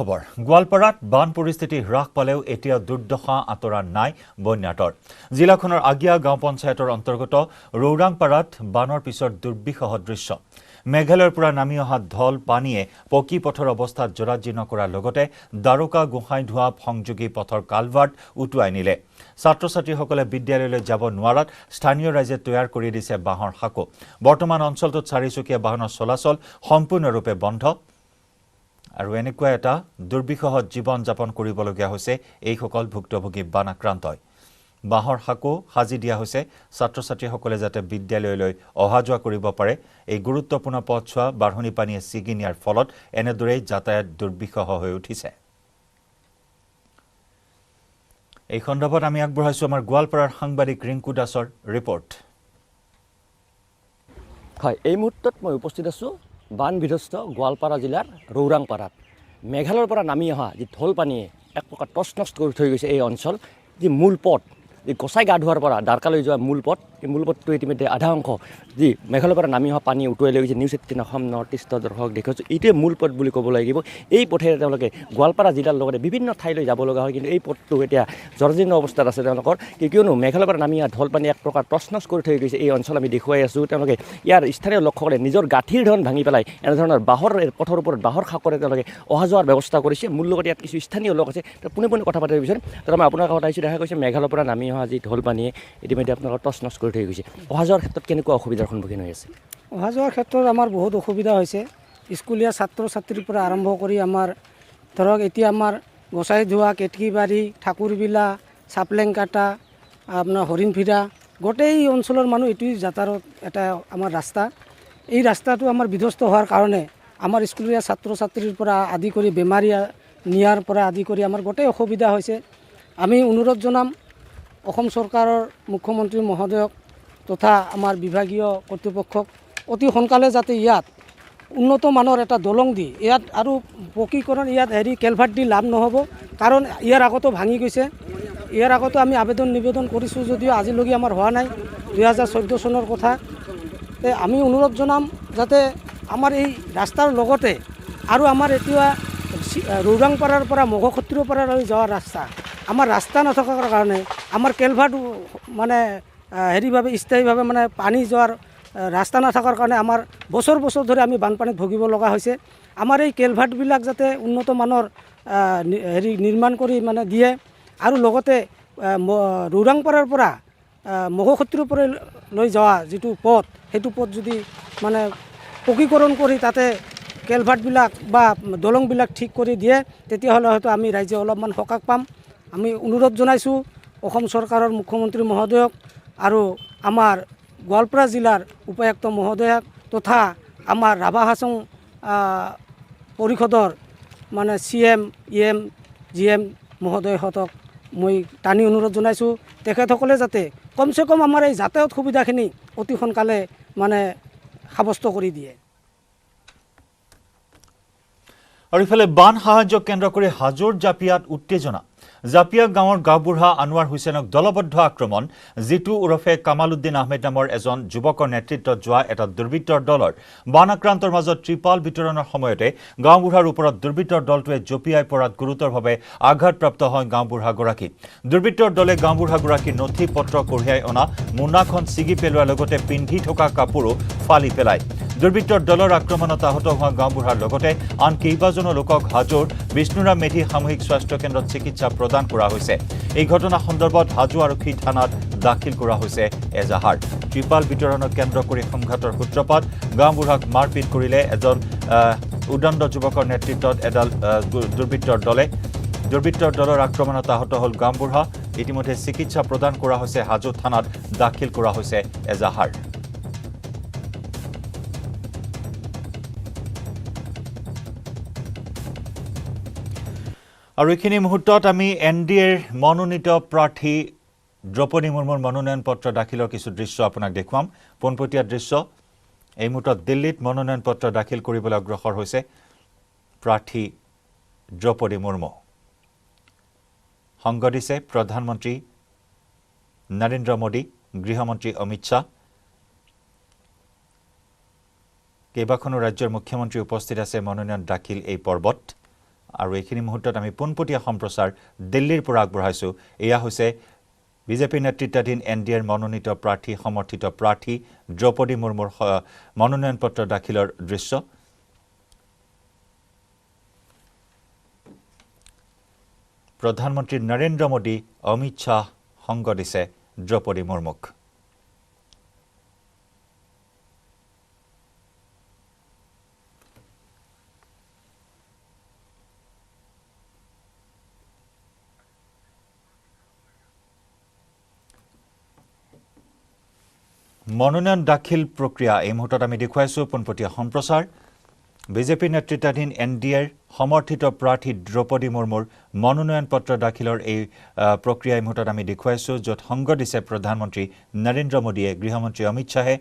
খবৰ গোৱালপাৰাত বান পৰিস্থিতি হ্ৰাস পালেও এতিয়া দুৰ্দশা আঁতৰা নাই বন্যাতৰ জিলাখনৰ আগিয়া গাঁও পঞ্চায়তৰ অন্তৰ্গত ৰৌৰাংপাৰাত বানৰ পিছৰ দুৰ্বিষহ দৃশ্য মেঘালয়ৰ পৰা নামি অহা ঢল পানীয়ে পকী পথৰ অৱস্থাত জৰাজীৰ্ণ কৰাৰ লগতে দ্বাৰকা গোহাঁইধোৱা সংযোগী পথৰ কালভাৰ্ট উটুৱাই নিলে ছাত্ৰ-ছাত্ৰীসকলে বিদ্যালয়লৈ যাব নোৱাৰাত স্থানীয় ৰাইজে তৈয়াৰ কৰি দিছে বাঁহৰ সাঁকো বৰ্তমান অঞ্চলটোত চাৰিচকীয়া বাহনৰ চলাচল সম্পূৰ্ণৰূপে বন্ধ আৰু এনেকুৱা এটা দুৰ্বিষহ জীৱন যাপন কৰিবলগীয়া হৈছে এইসকল ভুক্তভোগী বান আক্ৰান্তই বাহৰ হাকো সাজি দিয়া হৈছে ছাত্ৰ-ছাত্ৰীসকলে যাতে বিদ্যালয়লৈ অহা যোৱা কৰিব পাৰে এই গুৰুত্বপূৰ্ণ পথছোৱা বাঢ়নি পানীয়ে ছিগি নিয়াৰ ফলত এনেদৰে যাতায়াত দুৰ্বিষহ হৈ উঠিছে এই খণ্ডত আমি আগবঢ়াইছো আমাৰ গোৱালপাৰাৰ সাংবাদিক ৰিংকু দাসৰ ৰিপৰ্ট হয় এই মুহূৰ্তত মই উপস্থিত আছো বান বিধ্বস্ত গোৱালপাৰা জিলাৰ ৰৌৰাংপাৰাত মেঘালয়ৰ পৰা নামি অহা যি ঢল পানীয়ে এক প্ৰকাৰ টচ-নচ কৰি থৈ গৈছে এই অঞ্চল যি মূল পথ যি গোসাই গা ধোৱাৰ পৰা দ্বাৰকালৈ যোৱা মূল পথ এই মূল পথটো ইতিমধ্যে আধা অংশ যি মেঘালয়ৰ পৰা নামি অহা পানী উটুৱাই লৈ গৈছে নিউজ 18 অসম নৰ্থ ইষ্টৰ দৰ্শক দেখুৱাইছোঁ এইটোৱে মূল পথ বুলি ক'ব লাগিব এই পথেৰে তেওঁলোকে গোৱালপাৰা জিলাৰ লগতে বিভিন্ন ঠাইলৈ যাব লগা হয় কিন্তু এই পথটো এতিয়া জৰ্জীৰ্ণ অৱস্থাত আছে তেওঁলোকৰ কিয়নো মেঘালয়ৰ পৰা নামি অহা ঢল পানী এক প্ৰকাৰ টচ-নচ কৰি থৈ গৈছে এই অঞ্চল আমি দেখুৱাই আছোঁ তেওঁলোকে ইয়াৰ স্থানীয় লোকসকলে নিজৰ গাঁঠিৰ ধন ভাঙি পেলাই এনেধৰণৰ বাঁহৰ পথৰ ওপৰত বাঁহৰ সাঁকৰে তেওঁলোকে অহা যোৱাৰ ব্যৱস্থা কৰিছে মূল লগতে ইয়াত কিছু স্থানীয় লোক আছে পোনে পোনে কথা পাতিব বিচাৰিম তাৰ মই আপোনাৰ কথা আহিছোঁ দেখা গৈছে মেঘালয়ৰ পৰা নামি অহা যি ঢল পানীয়ে ইতিমধ্যে আপোনালোকৰ টচ-নচ কৰি থৈ গৈছে অহা যোৱাৰ ক্ষেত্ৰত কেনেকুৱা অসুবিধাৰ সন্মুখীন হৈ আছে অহা যোৱাৰ ক্ষেত্ৰত আমাৰ বহুত অসুবিধা হৈছে স্কুলীয়া ছাত্ৰ-ছাত্ৰীৰ পৰা আৰম্ভ কৰি আমাৰ ধৰক এতিয়া আমাৰ গোসাই ধোৱা কেটকিবাৰী ঠাকুৰবিলা চাপলেং কাটা আপোনাৰ হৰিণফিৰা গোটেই অঞ্চলৰ মানুহ এইটোৱেই যাতায়াত এটা আমাৰ ৰাস্তা এই ৰাস্তাটো আমাৰ বিধ্বস্ত হোৱাৰ কাৰণে আমাৰ স্কুলীয়া ছাত্ৰ-ছাত্ৰীৰ পৰা আদি কৰি বেমাৰীয়া নিয়াৰ পৰা আদি কৰি আমাৰ গোটেই অসুবিধা হৈছে আমি অনুৰোধ জনাম অসম চৰকাৰৰ মুখ্যমন্ত্ৰী মহোদয়ক তথা আমাৰ বিভাগীয় কৰ্তৃপক্ষক অতি সোনকালে যাতে ইয়াত উন্নত মানৰ এটা দলং দি ইয়াত আৰু পকীকৰণ ইয়াত কেলভাৰ্ট দি লাভ নহ'ব কাৰণ ইয়াৰ আগতো ভাঙি গৈছে ইয়াৰ আগতো আমি নিবেদন কৰিছোঁ যদিও আজিলৈকে আমাৰ হোৱা নাই 2014 চনৰ কথা আমি অনুৰোধ জনাম যাতে আমাৰ এই ৰাস্তাৰ লগতে আৰু আমাৰ এতিয়া ৰৌৰাংপাৰাৰ পৰা মঘখত্ৰীৰ পৰা যোৱা ৰাস্তা আমাৰ ৰাস্তা নথকাৰ কাৰণে আমাৰ কেলভাৰ্ট মানে হেৰিভাৱে স্থায়ীভাৱে মানে পানী যোৱাৰ ৰাস্তা নাথাকাৰ কাৰণে আমাৰ বছৰ বছৰ ধৰি আমি বানপানীত ভুগিব লগা হৈছে আমাৰ এই কেলভাৰ্টবিলাক যাতে উন্নত মানৰ নিৰ্মাণ কৰি মানে দিয়ে আৰু লগতে ৰৌৰাংপাৰাৰ পৰা মঘখত্ৰীৰ পৰা লৈ যোৱা যিটো পথ সেইটো পথ যদি মানে পকীকৰণ কৰি তাতে কেলভাৰ্টবিলাক বা দলংবিলাক ঠিক কৰি দিয়ে তেতিয়াহ'লে হয়তো আমি ৰাইজে অলপমান সকাহ পাম আমি অনুৰোধ জনাইছোঁ অসম চৰকাৰৰ মুখ্যমন্ত্ৰী মহোদয়ক আৰু আমাৰ গোৱালপাৰা জিলাৰ উপায়ুক্ত মহোদয়ক তথা আমাৰ ৰাভা হাছং পৰিষদৰ মানে CM EM GM মহোদয়হঁতক মই টানি অনুৰোধ জনাইছোঁ তেখেতসকলে যাতে কমচে কম আমাৰ এই যাতায়াত সুবিধাখিনি অতি সোনকালে মানে সাব্যস্ত কৰি দিয়ে আৰু ইফালে বান সাহায্য কেন্দ্ৰ কৰি হাজোৰ জাপিয়াত উত্তেজনা জাপিয়া গাঁৱৰ গাঁওবুঢ়া আনোৱাৰ হুছেইনক দলবদ্ধ আক্ৰমণ জিতু ওৰফে কামালউদ্দিন আহমেদ নামৰ এজন যুৱকৰ নেতৃত্বত যোৱা এটা দুৰ্বৃত্তৰ দলৰ বান আক্ৰান্তৰ মাজত ত্ৰিপাল বিতৰণৰ সময়তে গাঁওবুঢ়াৰ ওপৰত দুৰ্বৃত্তৰ দলটোৱে জপিয়াই পৰাত গুৰুতৰভাৱে আঘাতপ্ৰাপ্ত হয় গাঁওবুঢ়াগৰাকী দুৰ্বৃত্তৰ দলে গাঁওবুঢ়াগৰাকীৰ নথি পত্ৰ কঢ়িয়াই অনা মোনাখন ছিগি পেলোৱাৰ লগতে পিন্ধি থকা কাপোৰো ফালি পেলায় দুৰ্বৃত্তৰ দলৰ আক্ৰমণত আহত হোৱা গাঁওবুঢ়াৰ লগতে আন কেইবাজনো লোকক হাজোৰ বিষ্ণুৰাম মেধি সামূহিক স্বাস্থ্য কেন্দ্ৰত চিকিৎসা প্ৰদান কৰা হৈছে এই ঘটনা সন্দৰ্ভত হাজো আৰক্ষী থানাত দাখিল কৰা হৈছে এজাহাৰ ত্ৰিপাল বিতৰণক কেন্দ্ৰ কৰি সংঘাতৰ সূত্ৰপাত গাঁওবুঢ়াক মাৰপিট কৰিলে এজন উদণ্ড যুৱকৰ নেতৃত্বত এডাল দুৰ্বৃত্তৰ দলৰ আক্ৰমণত আহত হ'ল গাঁওবুঢ়া ইতিমধ্যে চিকিৎসা প্ৰদান কৰা হৈছে হাজো থানাত দাখিল কৰা হৈছে এজাহাৰ আৰু এইখিনি মুহূৰ্তত আমি NDAৰ মনোনীত প্ৰাৰ্থী দ্ৰৌপদী মুৰ্মুৰ মনোনয়ন পত্ৰ দাখিলৰ কিছু দৃশ্য আপোনাক দেখুৱাম পোনপটীয়া দৃশ্য এই মুহূৰ্তত দিল্লীত মনোনয়ন পত্ৰ দাখিল কৰিবলৈ অগ্ৰসৰ হৈছে প্ৰাৰ্থী দ্ৰৌপদী মুৰ্মু সংগ দিছে প্ৰধানমন্ত্ৰী নৰেন্দ্ৰ মোদী গৃহমন্ত্ৰী অমিত শ্বাহ কেইবাখনো ৰাজ্যৰ মুখ্যমন্ত্ৰী উপস্থিত আছে মনোনয়ন দাখিল এই পৰ্বত আৰু এইখিনি মুহূৰ্তত আমি পোনপটীয়া সম্প্ৰচাৰ দিল্লীৰ পৰা আগবঢ়াইছোঁ। এয়া হৈছে বিজেপি নেতৃত্বাধীন NDAৰ মনোনীত প্ৰাৰ্থী সমৰ্থিত প্ৰাৰ্থী দ্ৰৌপদী মুৰ্মুৰ মনোনয়ন পত্ৰ দাখিলৰ দৃশ্য। প্ৰধানমন্ত্ৰী নৰেন্দ্ৰ মোদী অমিত শ্বাহ সংগ দিছে দ্ৰৌপদী মুৰ্মুক। মনোনয়ন দাখিল প্ৰক্ৰিয়া এই মুহূৰ্তত আমি দেখুৱাইছোঁ পোনপটীয়া সম্প্ৰচাৰ। বিজেপি নেতৃত্বাধীন NDAৰ সমৰ্থিত প্ৰাৰ্থী দ্ৰৌপদী মুৰ্মুৰ মনোনয়ন পত্ৰ দাখিলৰ এই প্ৰক্ৰিয়া এই মুহূৰ্তত আমি দেখুৱাইছোঁ, য'ত সংগ দিছে প্ৰধানমন্ত্ৰী নৰেন্দ্ৰ মোদীয়ে, গৃহমন্ত্ৰী অমিত শ্বাহে,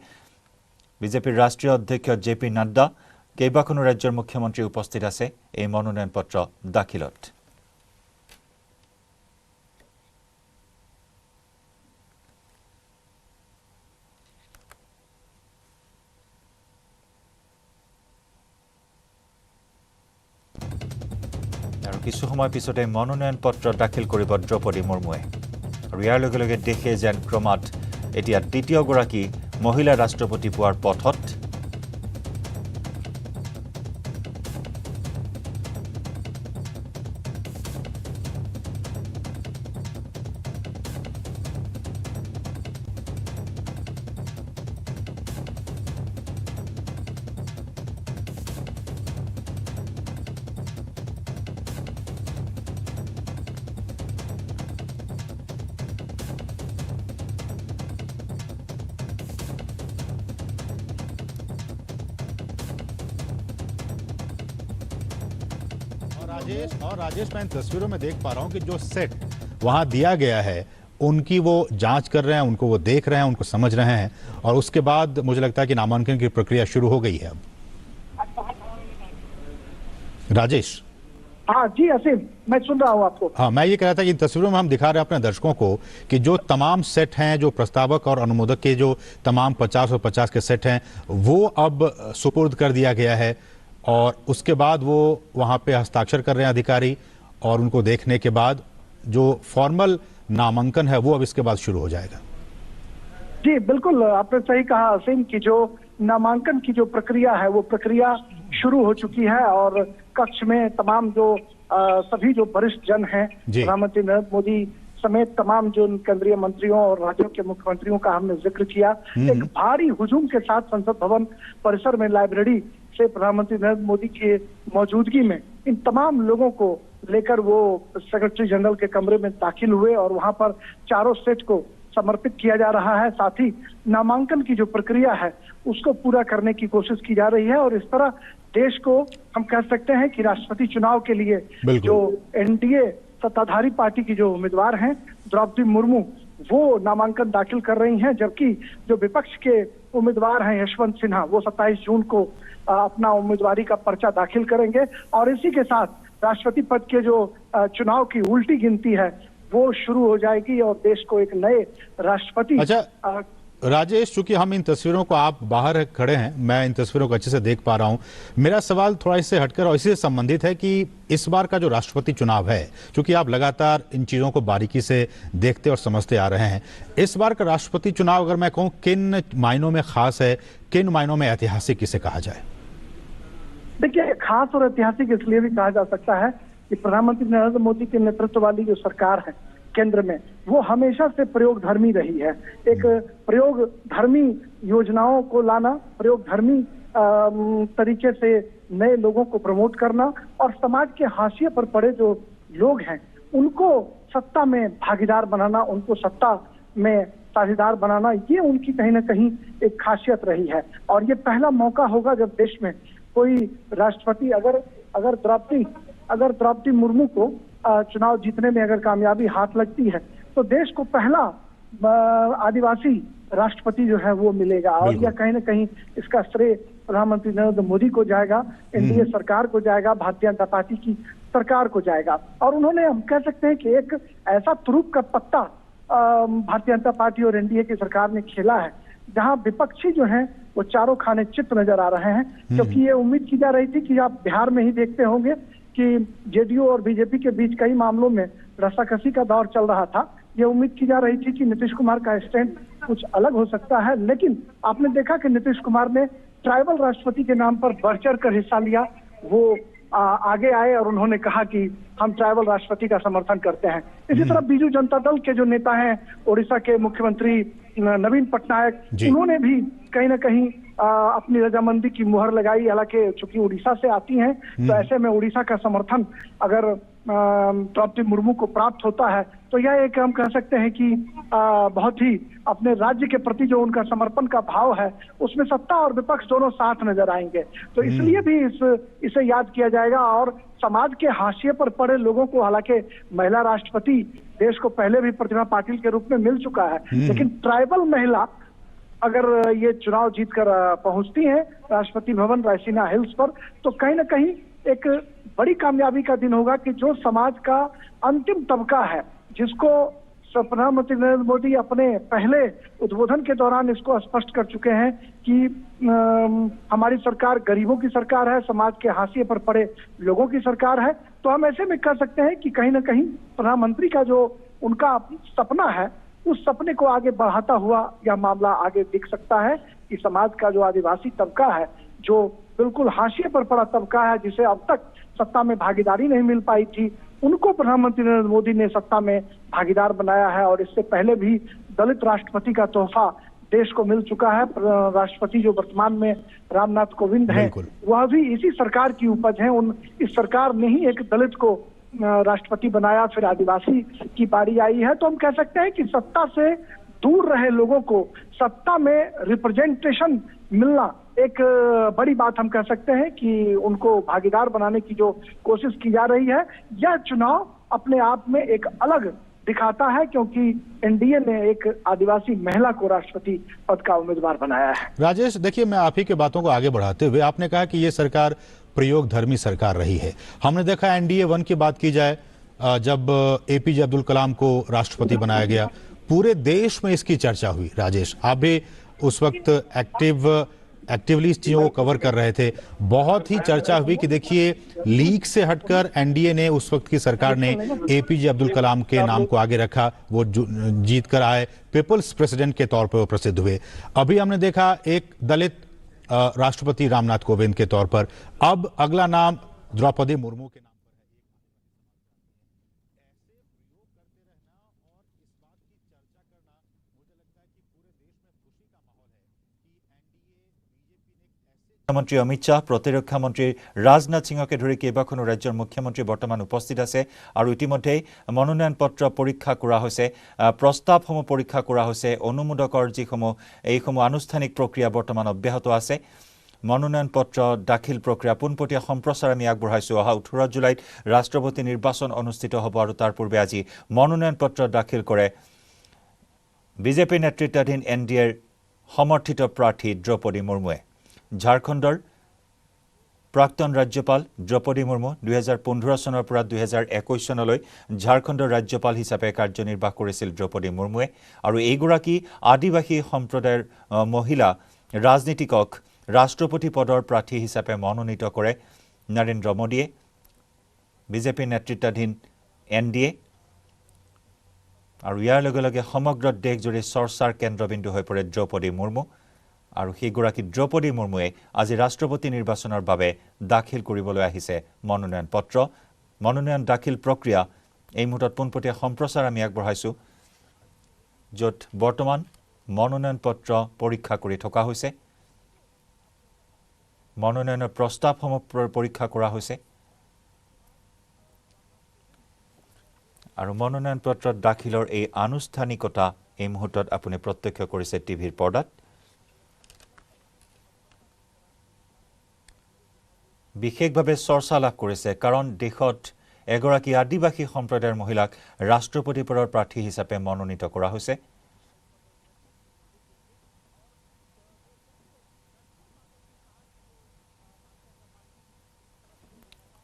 বিজেপিৰ ৰাষ্ট্ৰীয় অধ্যক্ষ JP নাড্ডা, কেইবাখনো ৰাজ্যৰ মুখ্যমন্ত্ৰী উপস্থিত আছে এই মনোনয়ন পত্ৰ দাখিলত। আৰু কিছু সময় পিছতে মনোনয়ন পত্ৰ দাখিল কৰিব দ্ৰৌপদী মুৰ্মুৱে। আৰু ইয়াৰ লগে লগে দেশে যেন ক্ৰমাৎ এতিয়া দ্বিতীয়গৰাকী মহিলা ৰাষ্ট্ৰপতি পোৱাৰ পথত। राजेश मैं इन तस्वीरों में देख पा रहा हूं कि जो सेट वहां दिया गया है उनकी वो जांच कर रहे हैं, उनको वो देख रहे हैं, उनको समझ रहे हैं, और उसके बाद मुझे लगता है कि नामांकन की प्रक्रिया शुरू हो गई है अब। राजेश। हाँ जी असीम, मैं सुन रहा हूँ आपको। हाँ, मैं ये कह रहा था कि इन तस्वीरों में हम दिखा रहे हैं अपने दर्शकों को कि जो तमाम सेट हैं, जो प्रस्तावक और अनुमोदक के जो तमाम 50 और 50 के सेट हैं, वो अब सुपुर्द कर दिया गया है, और उसके बाद वो वहां पे हस्ताक्षर कर रहे हैं अधिकारी, और उनको देखने के बाद जो फॉर्मल नामांकन है वो अब इसके बाद शुरू हो जाएगा। जी बिल्कुल, आपने सही कहा असीम कि जो नामांकन की जो प्रक्रिया है वो प्रक्रिया शुरू हो चुकी है, और कक्ष में तमाम जो सभी जो वरिष्ठ जन हैं, प्रधानमंत्री नरेंद्र मोदी समेत तमाम जो केंद्रीय मंत्रियों और राज्यों के मुख्यमंत्रियों का हमने जिक्र किया। एक भारी हुजूम के साथ संसद भवन परिसर में लाइब्रेरी से प्रधानमंत्री नरेंद्र मोदी की मौजूदगी में इन तमाम लोगों को लेकर वो सेक्रेटरी जनरल के कमरे में दाखिल हुए, और वहां पर चारों सेट को समर्पित किया जा रहा है। साथ ही नामांकन की जो प्रक्रिया है उसको पूरा करने की कोशिश की जा रही है, और इस तरह देश को हम कह सकते हैं कि राष्ट्रपति चुनाव के लिए जो NDA सत्ताधारी पार्टी की जो उम्मीदवार हैं द्रौपदी मुर्मू, वो नामांकन दाखिल कर रही हैं, जबकि जो विपक्ष के उम्मीदवार हैं यशवंत सिन्हा, वो 27 जून को अपना उम्मीदवारी का पर्चा दाखिल करेंगे। और इसी के साथ राष्ट्रपति पद के जो चुनाव की उल्टी गिनती है वो शुरू हो जाएगी, और देश को एक नए राष्ट्रपति। अच्छा राजेश, चूंकि हम इन तस्वीरों को, आप बाहर खड़े हैं, मैं इन तस्वीरों को अच्छे से देख पा रहा हूं, मेरा सवाल थोड़ा इससे हटकर और इसी से संबंधित है कि इस बार का जो राष्ट्रपति चुनाव है, चूंकि आप लगातार इन चीजों को बारीकी से देखते और समझते आ रहे हैं, इस बार का राष्ट्रपति चुनाव अगर मैं कहूं किन मायनों में खास है, किन मायनों में ऐतिहासिक इसे कहा जाए? देखिए, खास और ऐतिहासिक इसलिए भी कहा जा सकता है कि प्रधानमंत्री नरेंद्र मोदी के नेतृत्व वाली जो सरकार है केंद्र में, वो हमेशा से प्रयोग धर्मी रही है। एक प्रयोग धर्मी योजनाओं को लाना, प्रयोग धर्मी तरीके से नए लोगों को प्रमोट करना, और समाज के हाशिए पर पड़े जो लोग हैं उनको सत्ता में भागीदार बनाना, उनको सत्ता में साझेदार बनाना, ये उनकी कहीं ना कहीं एक खासियत रही है। और ये पहला मौका होगा जब देश में कोई राष्ट्रपति अगर द्रौपदी मुर्मू को चुनाव जीतने में अगर कामयाबी हाथ लगती है तो देश को पहला आदिवासी राष्ट्रपति जो है वो मिलेगा, और यह कहीं ना कहीं इसका श्रेय प्रधानमंत्री नरेंद्र मोदी को जाएगा, NDA सरकार को जाएगा, भारतीय जनता पार्टी की सरकार को जाएगा। और उन्होंने, हम कह सकते हैं कि एक ऐसा तुरुप का पत्ता भारतीय जनता पार्टी और NDA की सरकार ने खेला है, जहां विपक्षी जो हैं वो चारों खाने चित नजर आ रहे हैं, क्योंकि ये उम्मीद की जा रही थी कि आप बिहार में ही देखते होंगे कि जेडीयू और बीजेपी के बीच कई मामलों में रस्साकसी का दौर चल रहा था। ये उम्मीद की जा रही थी कि नीतीश कुमार का स्टैंड कुछ अलग हो सकता है, लेकिन आपने देखा कि नीतीश कुमार ने ट्राइबल राष्ट्रपति के नाम पर बढ़ चढ़ कर हिस्सा लिया। वो आगे आए और उन्होंने कहा कि हम ट्राइबल राष्ट्रपति का समर्थन करते हैं। इसी तरह बीजू जनता दल के जो नेता हैं, ओडिशा के मुख्यमंत्री नवीन पटनायक, उन्होंने भी कहीं ना कहीं अपनी रजामंदी की मुहर लगाई। हालांकि चूंकि उड़ीसा से आती हैं, तो ऐसे में उड़ीसा का समर्थन अगर द्रौपदी मुर्मू को प्राप्त होता है तो यह एक हम कह सकते हैं कि बहुत ही अपने राज्य के प्रति जो उनका समर्पण का भाव है, उसमें सत्ता और विपक्ष दोनों साथ नजर आएंगे। तो इसलिए भी इसे याद किया जाएगा। और समाज के हाशिए पर पड़े लोगों को, हालांकि महिला राष्ट्रपति देश को पहले भी प्रतिभा पाटिल के रूप में मिल चुका है, लेकिन ट्राइबल महिला अगर ये चुनाव जीतकर पहुंचती हैं राष्ट्रपति भवन रायसीना हिल्स पर, तो कहीं ना कहीं एक बड़ी कामयाबी का दिन होगा कि जो समाज का अंतिम तबका है, जिसको प्रधानमंत्री नरेंद्र मोदी अपने पहले उद्बोधन के दौरान इसको स्पष्ट कर चुके हैं कि हमारी सरकार गरीबों की सरकार है, समाज के हाशिए पर पड़े लोगों की सरकार है। तो हम ऐसे में कह सकते हैं कि कहीं ना कहीं प्रधानमंत्री का जो उनका सपना है, उस सपने को आगे बढ़ाता हुआ यह मामला आगे दिख सकता है कि समाज का जो आदिवासी तबका है, जो बिल्कुल हाशिए पर पड़ा तबका है, जिसे अब तक सत्ता में भागीदारी नहीं मिल पाई थी, उनको प्रधानमंत्री नरेंद्र मोदी ने सत्ता में भागीदार बनाया है। और इससे पहले भी दलित राष्ट्रपति का तोहफा देश को मिल चुका है। राष्ट्रपति जो वर्तमान में रामनाथ कोविंद हैं, वह भी इसी सरकार की उपज है। इस सरकार ने ही एक दलित को राष्ट्रपति बनाया, फिर आदिवासी की बारी आई है। तो हम कह सकते हैं कि सत्ता से दूर रहे लोगों को सत्ता में रिप्रेजेंटेशन मिलना एक बड़ी बात हम कह सकते हैं कि उनको भागीदार बनाने की जो कोशिश की जा रही है, यह चुनाव अपने आप में एक अलग दिखाता है, क्योंकि एनडीए ने एक आदिवासी महिला को राष्ट्रपति पद का उम्मीदवार बनाया है। राजेश, देखिए, मैं आप ही के बातों को आगे बढ़ाते हुए, आपने कहा कि ये सरकार प्रयोग धर्मी सरकार रही है। हमने देखा एनडीए 1 की बात की जाए, जब एपीजे अब्दुल कलाम को राष्ट्रपति बनाया गया, पूरे देश में इसकी चर्चा हुई। राजेश, आप भी उस वक्त एक्टिवली इस चीजों को कवर कर रहे थे। बहुत ही चर्चा हुई कि देखिए, लीग से हटकर एनडीए ने, उस वक्त की सरकार ने एपीजे अब्दुल कलाम के नाम को आगे रखा। वो जीत कर आए, पीपल्स प्रेसिडेंट के तौर पर वो प्रसिद्ध हुए। अभी हमने देखा एक दलित राष्ट्रपति रामनाथ कोविंद के तौर पर। अब अगला नाम द्रौपदी मुर्मू के नाम। মন্ত্ৰী অমিত শ্বাহ, প্ৰতিৰক্ষা মন্ত্ৰী ৰাজনাথ সিঙকে ধৰি কেইবাখনো ৰাজ্যৰ মুখ্যমন্ত্ৰী বৰ্তমান উপস্থিত আছে আৰু ইতিমধ্যেই মনোনয়ন পত্ৰ পৰীক্ষা কৰা হৈছে, প্ৰস্তাৱসমূহ পৰীক্ষা কৰা হৈছে। অনুমোদকৰ যিসমূহ এইসমূহ আনুষ্ঠানিক প্ৰক্ৰিয়া বৰ্তমান অব্যাহত আছে। মনোনয়ন পত্ৰ দাখিল প্ৰক্ৰিয়া পোনপটীয়া সম্প্ৰচাৰ আমি আগবঢ়াইছোঁ। অহা 18 জুলাইত ৰাষ্ট্ৰপতি নিৰ্বাচন অনুষ্ঠিত হ'ব আৰু তাৰ পূৰ্বে আজি মনোনয়ন পত্ৰ দাখিল কৰে বিজেপি নেতৃত্বাধীন এনডিএৰ সমৰ্থিত প্ৰাৰ্থী দ্ৰৌপদী মুৰ্মুৱে। ঝাৰখণ্ডৰ প্ৰাক্তন ৰাজ্যপাল দ্ৰৌপদী মুৰ্মু 2015 চনৰ পৰা 2021 চনলৈ ঝাৰখণ্ডৰ ৰাজ্যপাল হিচাপে কাৰ্যনিৰ্বাহ কৰিছিল দ্ৰৌপদী মুৰ্মুৱে। আৰু এইগৰাকী আদিবাসী সম্প্ৰদায়ৰ মহিলা ৰাজনীতিকক ৰাষ্ট্ৰপতি পদৰ প্ৰাৰ্থী হিচাপে মনোনীত কৰে নৰেন্দ্ৰ মোদীয়ে। বিজেপি নেতৃত্বাধীন এনডিএ আৰু ইয়াৰ লগে লগে সমগ্ৰ দেশজুৰি চৰ্চাৰ কেন্দ্ৰবিন্দু হৈ পৰে দ্ৰৌপদী মুৰ্মু। আৰু সেইগৰাকী দ্ৰৌপদী মুৰ্মুৱে আজি ৰাষ্ট্ৰপতি নিৰ্বাচনৰ বাবে দাখিল কৰিবলৈ আহিছে মনোনয়ন পত্ৰ। মনোনয়ন দাখিল প্ৰক্ৰিয়া এই মুহূৰ্তত পোনপটীয়া সম্প্ৰচাৰ আমি আগবঢ়াইছোঁ, য'ত বৰ্তমান মনোনয়ন পত্ৰ পৰীক্ষা কৰি থকা হৈছে। মনোনয়নৰ প্ৰস্তাৱসমূহ পৰীক্ষা কৰা হৈছে আৰু মনোনয়ন পত্ৰ দাখিলৰ এই আনুষ্ঠানিকতা এই মুহূৰ্তত আপুনি প্ৰত্যক্ষ কৰিছে টিভিৰ পৰ্দাত। বিশেষভাৱে চৰ্চা লাভ কৰিছে কাৰণ দেশত এগৰাকী আদিবাসী সম্প্ৰদায়ৰ মহিলাক ৰাষ্ট্ৰপতি পদৰ প্ৰাৰ্থী হিচাপে মনোনীত কৰা হৈছে।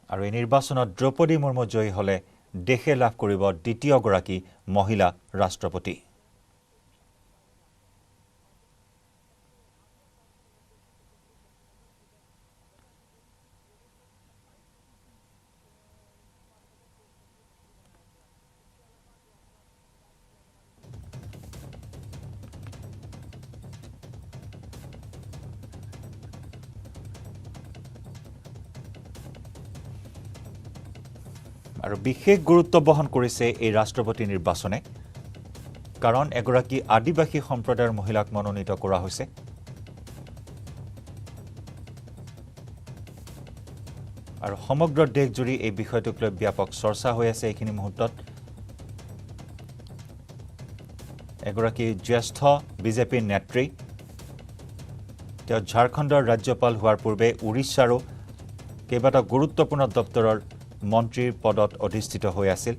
আৰু এই নিৰ্বাচনত দ্ৰৌপদী মুৰ্মু জয়ী হ'লে দেশে লাভ কৰিব দ্বিতীয়গৰাকী মহিলা ৰাষ্ট্ৰপতি। আৰু বিশেষ গুৰুত্ব বহন কৰিছে এই ৰাষ্ট্ৰপতি নিৰ্বাচনে কাৰণ এগৰাকী আদিবাসী সম্প্ৰদায়ৰ মহিলাক মনোনীত কৰা হৈছে আৰু সমগ্ৰ দেশজুৰি এই বিষয়টোক লৈ ব্যাপক চৰ্চা হৈ আছে এইখিনি মুহূৰ্তত এগৰাকী জ্যেষ্ঠ বিজেপিৰ নেত্ৰী তেওঁ ঝাৰখণ্ডৰ ৰাজ্যপাল হোৱাৰ পূৰ্বে উৰিষ্যাৰো কেইবাটা গুৰুত্বপূৰ্ণ দপ্তৰৰ মন্ত্ৰীৰ পদত অধিষ্ঠিত হৈ আছিল